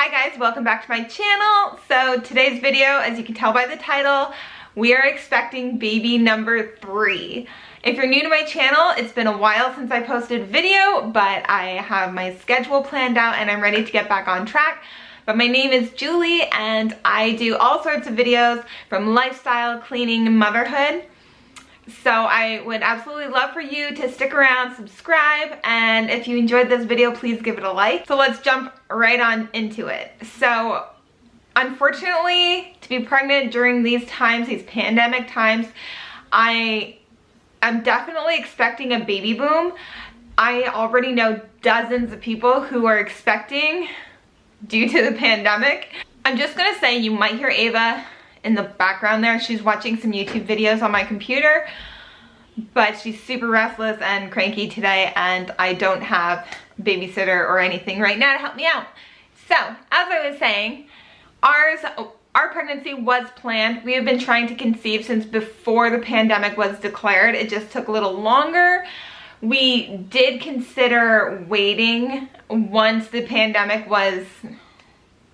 Hi guys, welcome back to my channel. So today's video, as you can tell by the title, we are expecting baby number 3. If you're new to my channel, it's been a while since I posted a video, but I have my schedule planned out and I'm ready to get back on track. But my name is Julie and I do all sorts of videos from lifestyle, cleaning, motherhood. So I would absolutely love for you to stick around, subscribe, and if you enjoyed this video, please give it a like. So let's jump right on into it. So unfortunately, to be pregnant during these times, these pandemic times, I am definitely expecting a baby boom. I already know dozens of people who are expecting due to the pandemic. I'm just gonna say you might hear Ava in the background there. She's watching some YouTube videos on my computer, but she's super restless and cranky today and I don't have a babysitter or anything right now to help me out. So, as I was saying, our pregnancy was planned. We have been trying to conceive since before the pandemic was declared. It just took a little longer. We did consider waiting once the pandemic was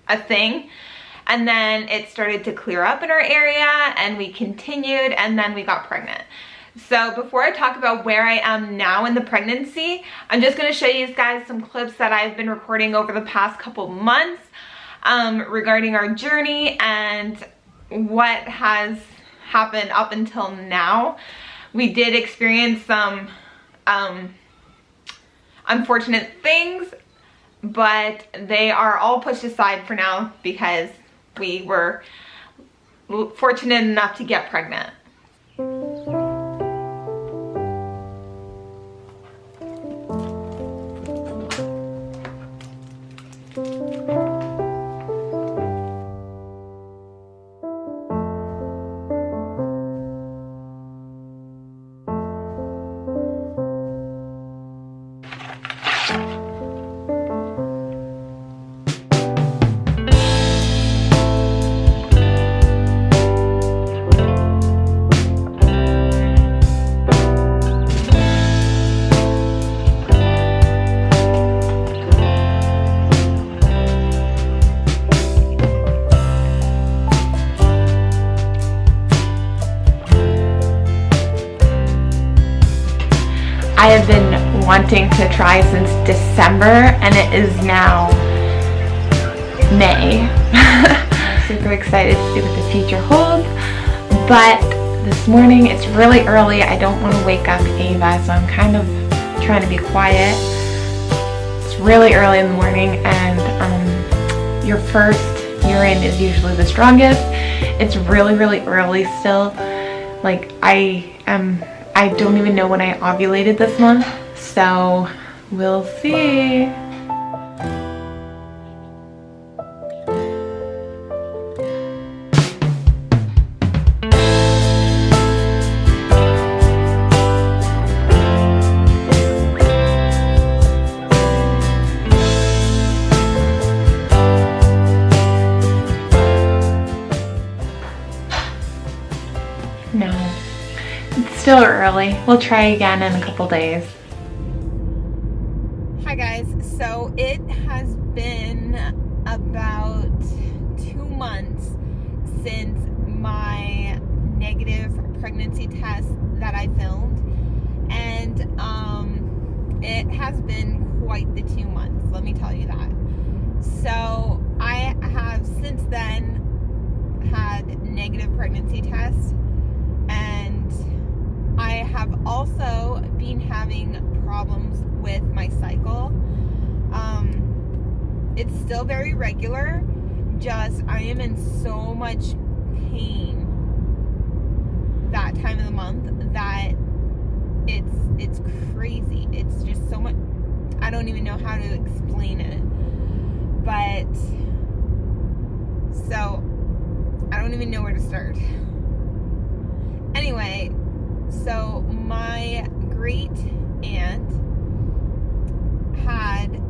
a thing. And then it started to clear up in our area and we continued and then we got pregnant. So before I talk about where I am now in the pregnancy, I'm just gonna show you guys some clips that I've been recording over the past couple months regarding our journey and what has happened up until now. We did experience some unfortunate things, but they are all pushed aside for now because we were fortunate enough to get pregnant. I have been wanting to try since December and it is now May. Super excited to see what the future holds, but this morning it's really early. I don't want to wake up Ava, so I'm kind of trying to be quiet. It's really early in the morning and your first urine is usually the strongest. It's really early still. Like I don't even know when I ovulated this month, so we'll see. No. It's still early. We'll try again in a couple days. Hi guys, so it has been about 2 months since my negative pregnancy test that I filmed, and it has been quite the 2 months, let me tell you that. So I have since then had negative pregnancy tests, and I have also been having problems with my cycle. It's still very regular, just I am in so much pain that time of the month that it's crazy. It's just so much, I don't even know how to explain it. But, so, I don't even know where to start. Anyway, so my great aunt had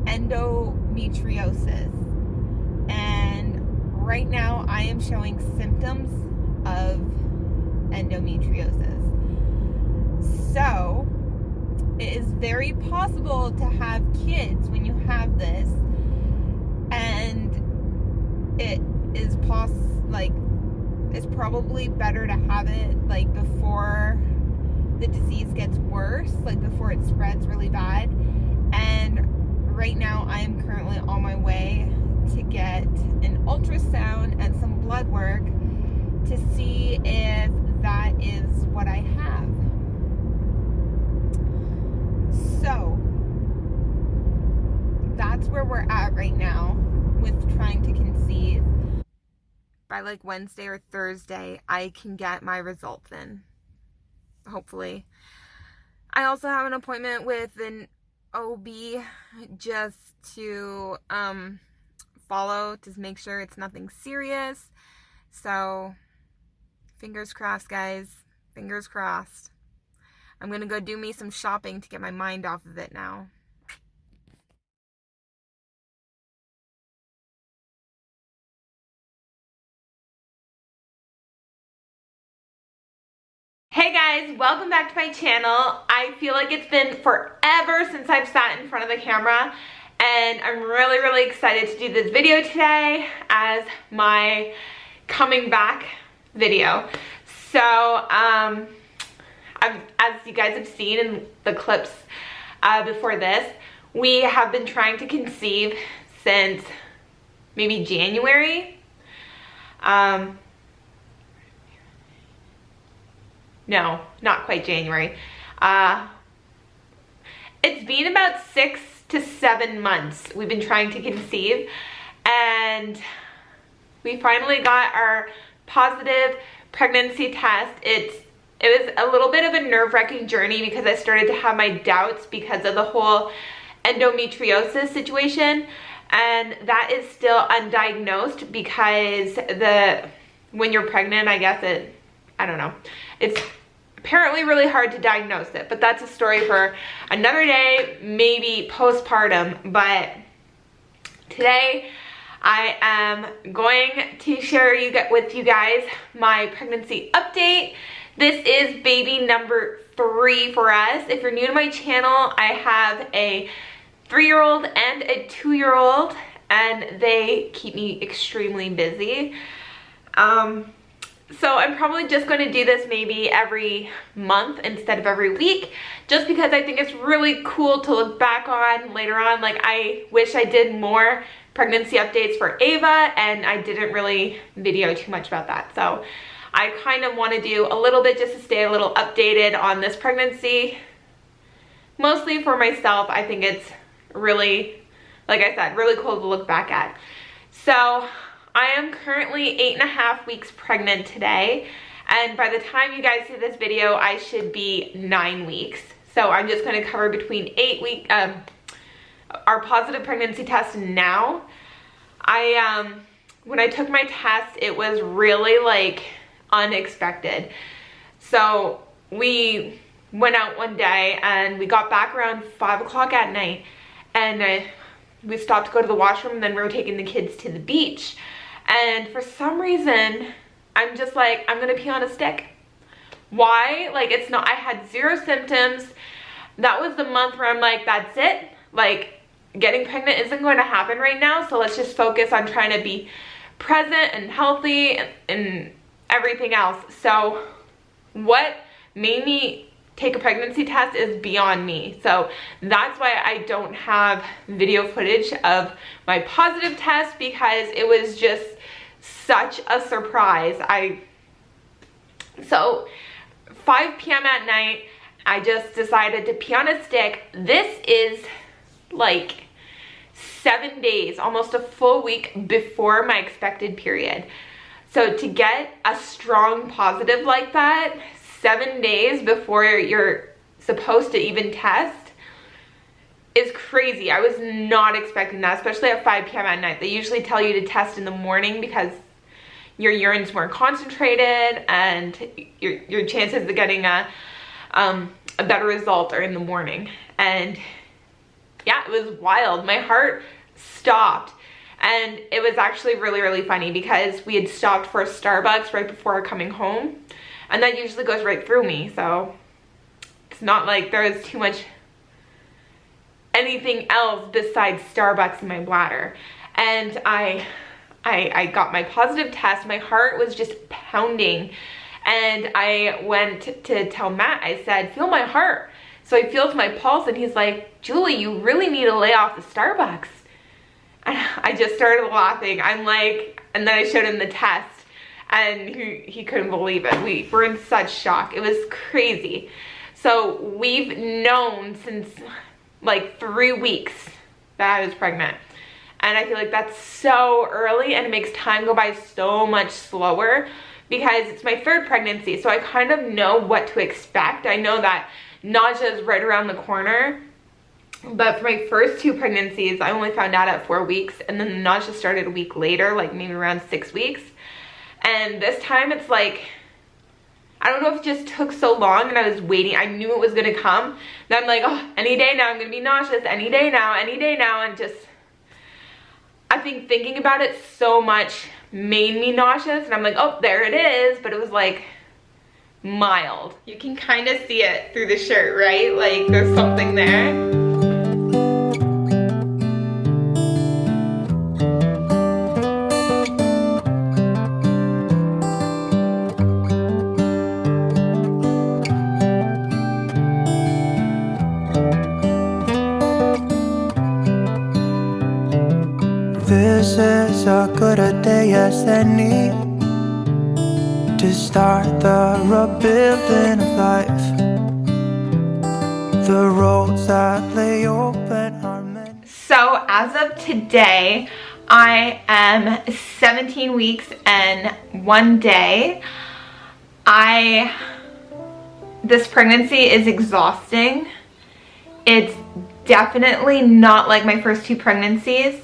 endometriosis, and right now I am showing symptoms of endometriosis. So it is very possible to have kids when you have this, and it's probably better to have it like before the disease gets worse, like before it spreads really bad. And right now I am currently on my way to get an ultrasound and some blood work to see if that is what I have. So that's where we're at right now with trying to conceive. By like Wednesday or Thursday, I can get my results in, hopefully. I also have an appointment with an OB just to follow to make sure it's nothing serious. So fingers crossed, guys. Fingers crossed. I'm gonna go do me some shopping to get my mind off of it now. Hey guys, welcome back to my channel. I feel like it's been forever since I've sat in front of the camera, and I'm really excited to do this video today as my coming back video. So, as you guys have seen in the clips before this, we have been trying to conceive since maybe January. No, not quite January. It's been about 6 to 7 months we've been trying to conceive, and we finally got our positive pregnancy test. It was a little bit of a nerve-wracking journey because I started to have my doubts because of the whole endometriosis situation, and that is still undiagnosed because when you're pregnant, I guess I don't know. It's apparently really hard to diagnose it, but that's a story for another day, maybe postpartum. But today I am going to share with you guys my pregnancy update. This is baby number 3 for us. If you're new to my channel, I have a 3-year-old and a 2-year-old, and they keep me extremely busy. So I'm probably just going to do this maybe every month instead of every week, just because I think it's really cool to look back on later on. Like, I wish I did more pregnancy updates for Ava, and I didn't really video too much about that. So I kind of want to do a little bit just to stay a little updated on this pregnancy. Mostly for myself. I think it's really, like I said, really cool to look back at. So I am currently 8.5 weeks pregnant today, and by the time you guys see this video, I should be 9 weeks. So I'm just going to cover between 8 weeks, our positive pregnancy test now. When I took my test, it was really like unexpected. So we went out one day and we got back around 5 o'clock at night, and we stopped to go to the washroom, and then we were taking the kids to the beach. And for some reason, I'm just like, I'm gonna pee on a stick. Why? Like, it's not, I had 0 symptoms. That was the month where I'm like, that's it. Like, getting pregnant isn't going to happen right now, so let's just focus on trying to be present and healthy and everything else. So what made me take a pregnancy test is beyond me. So that's why I don't have video footage of my positive test, because it was just such a surprise. So 5 p.m. at night, I just decided to pee on a stick. This is like 7 days, almost a full week before my expected period. So to get a strong positive like that 7 days before you're supposed to even test is crazy. I was not expecting that, especially at 5 p.m. at night. They usually tell you to test in the morning because your urine's more concentrated and your chances of getting a better result are in the morning. And yeah, it was wild. My heart stopped. And it was actually really funny because we had stopped for a Starbucks right before coming home. And that usually goes right through me. So it's not like there was too much anything else besides Starbucks in my bladder. And I I got my positive test, my heart was just pounding. And I went to tell Matt, I said, feel my heart. So he feels my pulse and he's like, Julie, you really need to lay off the Starbucks. And I just started laughing. I'm like, and then I showed him the test and he couldn't believe it. We were in such shock. It was crazy. So we've known since like 3 weeks that I was pregnant. And I feel like that's so early and it makes time go by so much slower because it's my 3rd pregnancy. So I kind of know what to expect. I know that nausea is right around the corner. But for my first 2 pregnancies, I only found out at 4 weeks. And then the nausea started a week later, like maybe around 6 weeks. And this time it's like, I don't know if it just took so long and I was waiting. I knew it was gonna come. Then I'm like, oh, any day now I'm gonna be nauseous. Any day now, any day now. And just, I think thinking about it so much made me nauseous. And I'm like, oh, there it is. But it was like mild. You can kind of see it through the shirt, right? Like there's something there. This is as good a day as any to start the rebuilding of life. The roads that lay open are many. So as of today, I am 17 weeks and 1 day. This pregnancy is exhausting. It's definitely not like my first 2 pregnancies.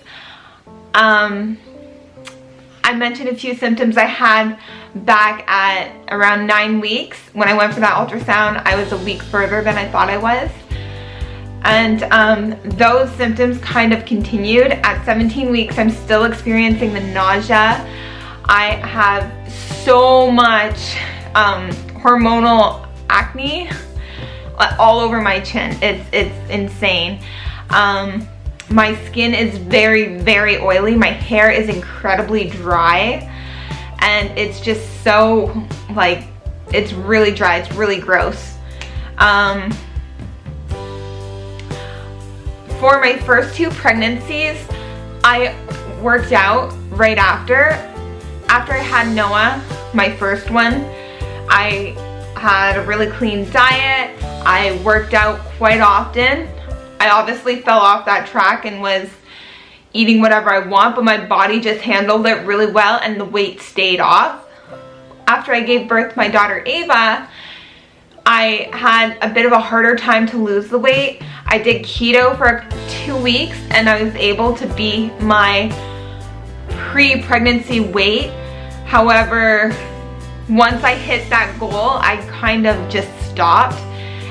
I mentioned a few symptoms I had back at around 9 weeks. When I went for that ultrasound, I was a week further than I thought I was. And those symptoms kind of continued. At 17 weeks, I'm still experiencing the nausea. I have so much hormonal acne all over my chin. It's insane. My skin is very, very oily. My hair is incredibly dry. And it's just so, like, it's really dry. It's really gross. For my first 2 pregnancies, I worked out right after. After I had Noah, my first one, I had a really clean diet. I worked out quite often. I obviously fell off that track and was eating whatever I want, but my body just handled it really well and the weight stayed off. After I gave birth to my daughter Ava, I had a bit of a harder time to lose the weight. I did keto for 2 weeks and I was able to beat my pre-pregnancy weight. However, once I hit that goal, I kind of just stopped.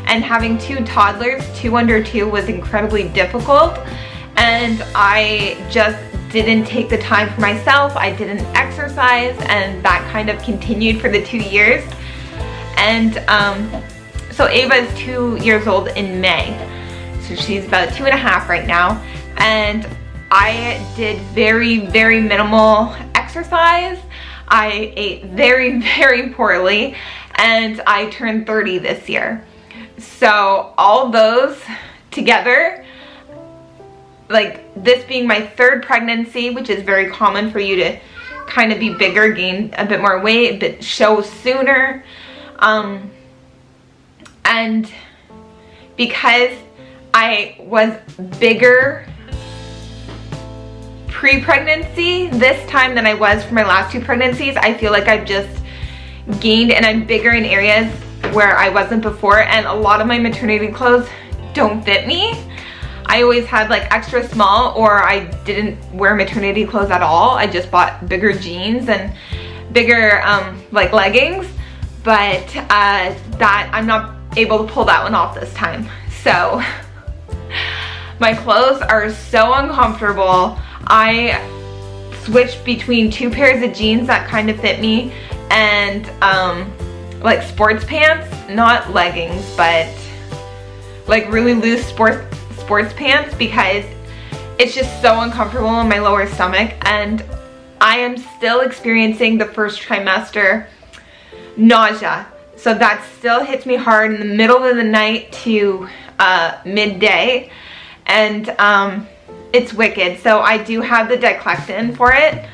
And having 2 toddlers, 2 under 2, was incredibly difficult. And I just didn't take the time for myself. I didn't exercise, and that kind of continued for the 2 years. And so Ava is 2 years old in May. So she's about 2.5 right now. And I did very, very minimal exercise. I ate very, very poorly. And I turned 30 this year. So all those together, like this being my 3rd pregnancy, which is very common for you to kind of be bigger, gain a bit more weight, but show sooner. And because I was bigger pre-pregnancy this time than I was for my last 2 pregnancies, I feel like I've just gained and I'm bigger in areas where I wasn't before, and a lot of my maternity clothes don't fit me. I always had like extra small, or I didn't wear maternity clothes at all. I just bought bigger jeans and bigger like leggings, but that I'm not able to pull that one off this time. So my clothes are so uncomfortable. I switched between 2 pairs of jeans that kind of fit me and like sports pants, not leggings, but like really loose sports pants, because it's just so uncomfortable in my lower stomach. And I am still experiencing the first trimester nausea. So that still hits me hard in the middle of the night to midday, and it's wicked. So I do have the Diclexin for it.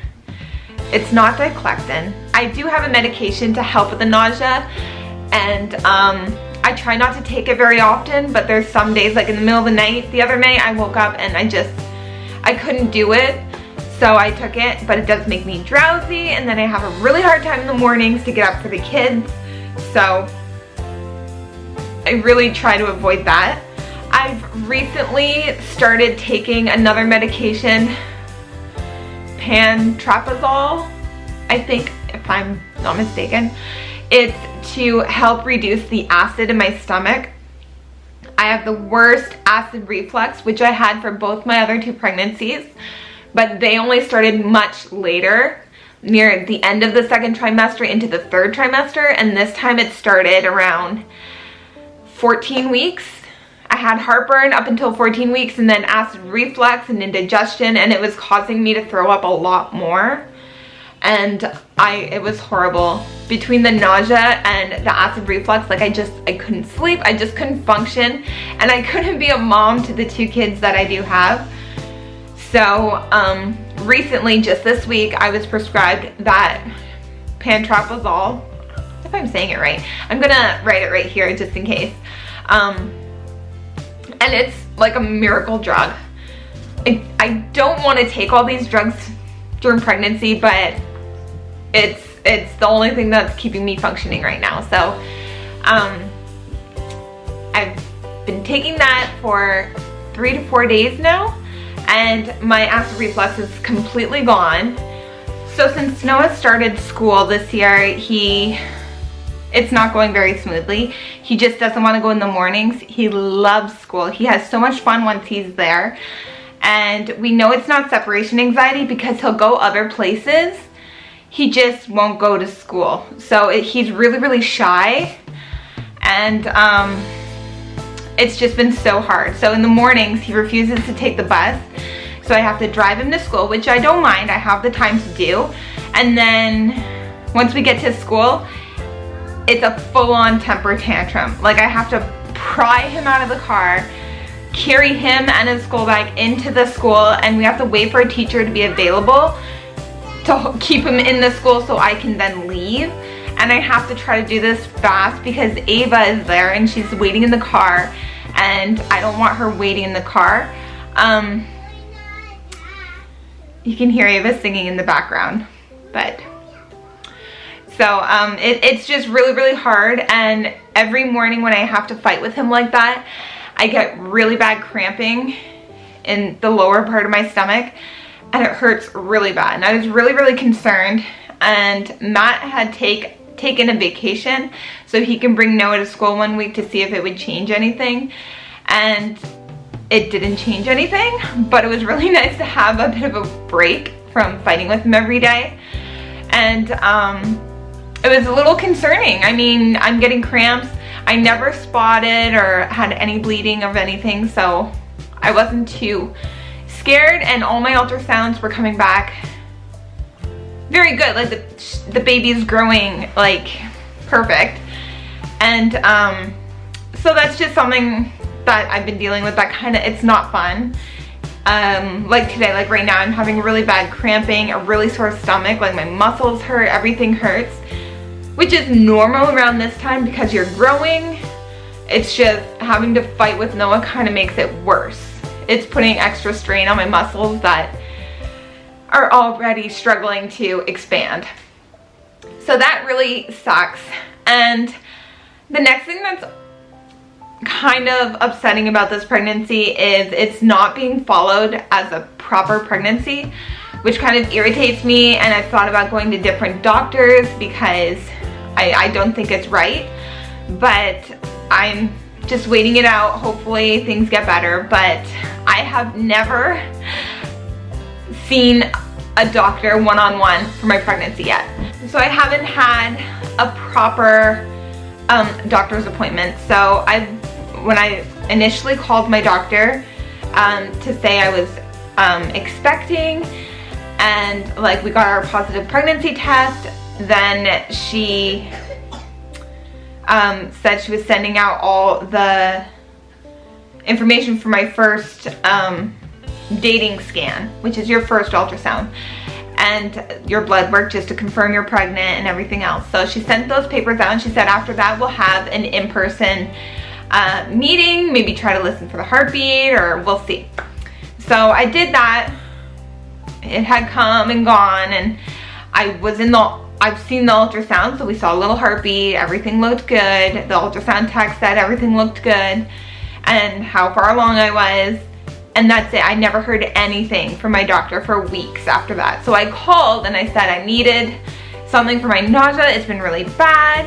It's not Diclexin. I do have a medication to help with the nausea, and I try not to take it very often, but there's some days, like in the middle of the night, the other night I woke up and I couldn't do it, so I took it, but it does make me drowsy, and then I have a really hard time in the mornings to get up for the kids, so I really try to avoid that. I've recently started taking another medication, pantoprazole, I think, if I'm not mistaken. It's to help reduce the acid in my stomach. I have the worst acid reflux, which I had for both my other 2 pregnancies, but they only started much later, near the end of the 2nd trimester into the 3rd trimester, and this time it started around 14 weeks. I had heartburn up until 14 weeks, and then acid reflux and indigestion, and it was causing me to throw up a lot more. And it was horrible. Between the nausea and the acid reflux, like I couldn't sleep, I just couldn't function, and I couldn't be a mom to the 2 kids that I do have. So recently, just this week, I was prescribed that pantoprazole, if I'm saying it right. I'm gonna write it right here just in case. And it's like a miracle drug. I don't want to take all these drugs during pregnancy, but it's the only thing that's keeping me functioning right now. So I've been taking that for 3 to 4 days now, and my acid reflux is completely gone. So since Noah started school this year, it's not going very smoothly. He just doesn't want to go in the mornings. He loves school. He has so much fun once he's there. And we know it's not separation anxiety because he'll go other places. He just won't go to school. So he's really, really shy. And it's just been so hard. So in the mornings, he refuses to take the bus. So I have to drive him to school, which I don't mind. I have the time to do. And then once we get to school, it's a full-on temper tantrum. Like I have to pry him out of the car, carry him and his school bag into the school, and we have to wait for a teacher to be available to keep him in the school so I can then leave. And I have to try to do this fast because Ava is there and she's waiting in the car, and I don't want her waiting in the car. You can hear Ava singing in the background, but so it's just really, really hard. And every morning when I have to fight with him like that, I get really bad cramping in the lower part of my stomach, and it hurts really bad. And I was really, really concerned, and Matt had taken a vacation so he can bring Noah to school one week to see if it would change anything, and it didn't change anything, but it was really nice to have a bit of a break from fighting with him every day. And it was a little concerning. I mean, I'm getting cramps. I never spotted or had any bleeding of anything, so I wasn't too scared, and all my ultrasounds were coming back very good. Like the baby's growing like perfect. And so that's just something that I've been dealing with that it's not fun. Like today, like right now, I'm having really bad cramping, a really sore stomach, like my muscles hurt, everything hurts, which is normal around this time because you're growing. It's just having to fight with Noah kind of makes it worse. It's putting extra strain on my muscles that are already struggling to expand. So that really sucks. And the next thing that's kind of upsetting about this pregnancy is it's not being followed as a proper pregnancy, which kind of irritates me. And I've thought about going to different doctors because I don't think it's right, but I'm just waiting it out. Hopefully things get better, but I have never seen a doctor one-on-one for my pregnancy yet. So I haven't had a proper doctor's appointment. So when I initially called my doctor to say I was expecting, and like we got our positive pregnancy test. Then she said she was sending out all the information for my first dating scan, which is your first ultrasound, and your blood work just to confirm you're pregnant and everything else. So she sent those papers out, and she said after that we'll have an in-person meeting, maybe try to listen for the heartbeat, or we'll see. So I did that. It had come and gone, and I've seen the ultrasound, so we saw a little heartbeat, everything looked good. The ultrasound tech said everything looked good and how far along I was, and that's it. I never heard anything from my doctor for weeks after that. So I called and I said I needed something for my nausea. It's been really bad,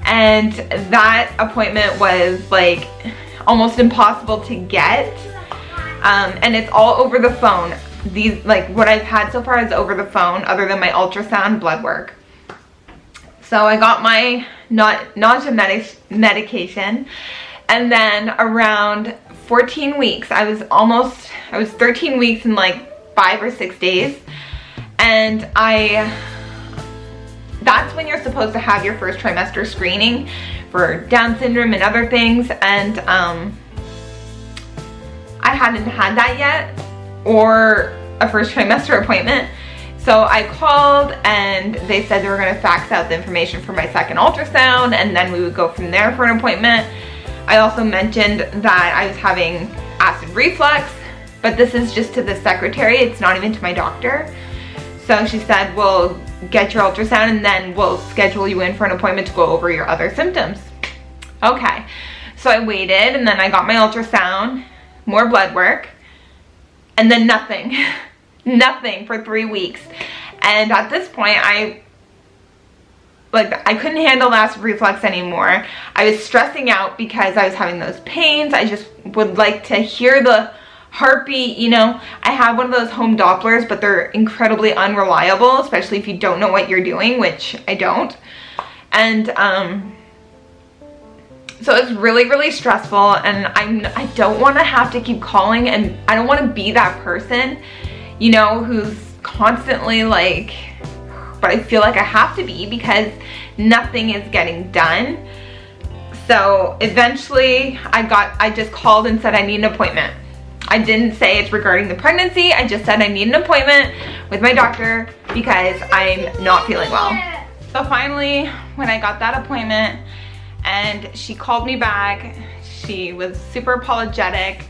and that appointment was like almost impossible to get, and it's all over the phone. These, like what I've had so far is over the phone, other than my ultrasound blood work. So I got my nausea medication, and then around 14 weeks, I was 13 weeks in like 5 or 6 days, and that's when you're supposed to have your first trimester screening for Down syndrome and other things, and I hadn't had that yet, or a first trimester appointment. So I called, and they said they were going to fax out the information for my second ultrasound, and then we would go from there for an appointment. I also mentioned that I was having acid reflux, but this is just to the secretary. It's not even to my doctor. So she said, we'll get your ultrasound and then we'll schedule you in for an appointment to go over your other symptoms. Okay, so I waited, and then I got my ultrasound, more blood work, and then nothing. Nothing for 3 weeks. And at this point, I couldn't handle acid reflux anymore. I was stressing out because I was having those pains. I just would like to hear the heartbeat, you know. I have one of those home Dopplers, but they're incredibly unreliable, especially if you don't know what you're doing, which I don't. And so it's really, really stressful, and I don't want to have to keep calling, and I don't want to be that person, you know, who's constantly like, but I feel like I have to be because nothing is getting done. So eventually I just called and said I need an appointment. I didn't say it's regarding the pregnancy. I just said I need an appointment with my doctor because I'm not feeling well. So finally, when I got that appointment and she called me back, she was super apologetic.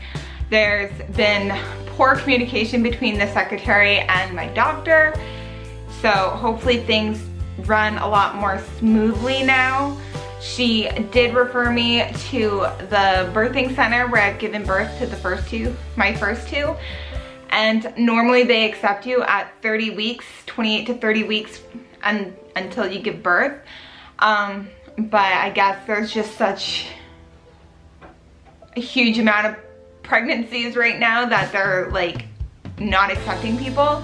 There's been poor communication between the secretary and my doctor, so hopefully things run a lot more smoothly now. She did refer me to the birthing center where I've given birth to my first two, and normally they accept you at 30 weeks, 28 to 30 weeks until you give birth, but I guess there's just such a huge amount of pregnancies right now that they're like not accepting people.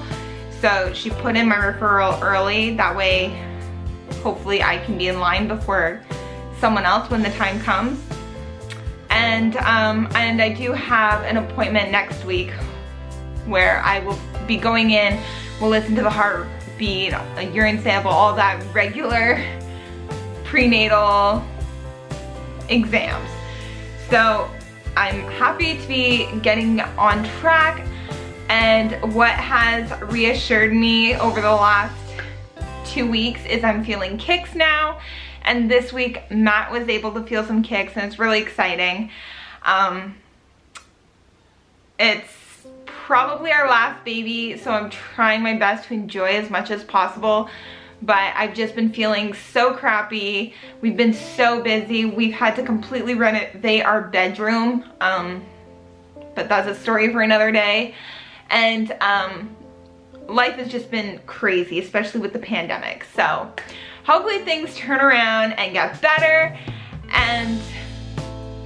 So she put in my referral early, that way hopefully I can be in line before someone else when the time comes. And I do have an appointment next week where I will be going in, we'll listen to the heartbeat, a urine sample, all that regular prenatal exams. So I'm happy to be getting on track, and what has reassured me over the last 2 weeks is I'm feeling kicks now, and this week Matt was able to feel some kicks, and it's really exciting. It's probably our last baby, so I'm trying my best to enjoy as much as possible, but I've just been feeling so crappy. We've been so busy. We've had to completely renovate our bedroom, but that's a story for another day. And life has just been crazy, especially with the pandemic. So hopefully things turn around and get better, and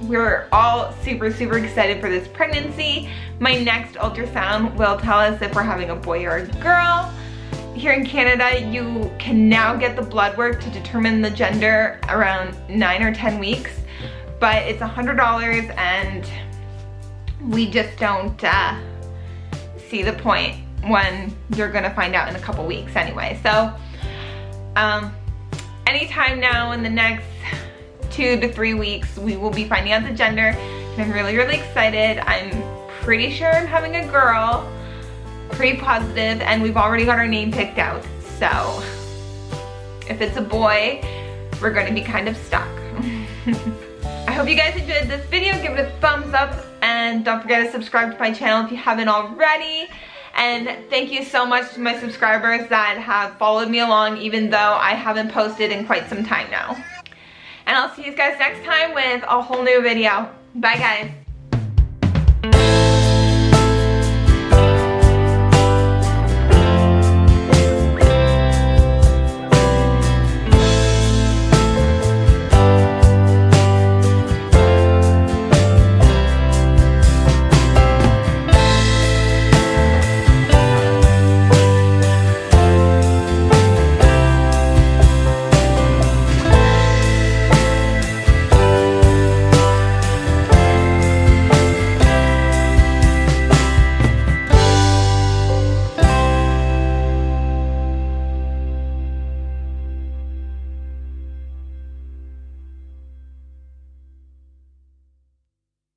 we're all super, super excited for this pregnancy. My next ultrasound will tell us if we're having a boy or a girl. Here in Canada, you can now get the blood work to determine the gender around 9 or 10 weeks, but it's $100, and we just don't see the point when you're gonna find out in a couple weeks anyway. So anytime now in the next 2 to 3 weeks, we will be finding out the gender, and I'm really, really excited. I'm pretty sure I'm having a girl, pretty positive, and we've already got our name picked out. So if it's a boy, we're gonna be kind of stuck. I hope you guys enjoyed this video. Give it a thumbs up, and don't forget to subscribe to my channel if you haven't already. And thank you so much to my subscribers that have followed me along even though I haven't posted in quite some time now. And I'll see you guys next time with a whole new video. Bye guys.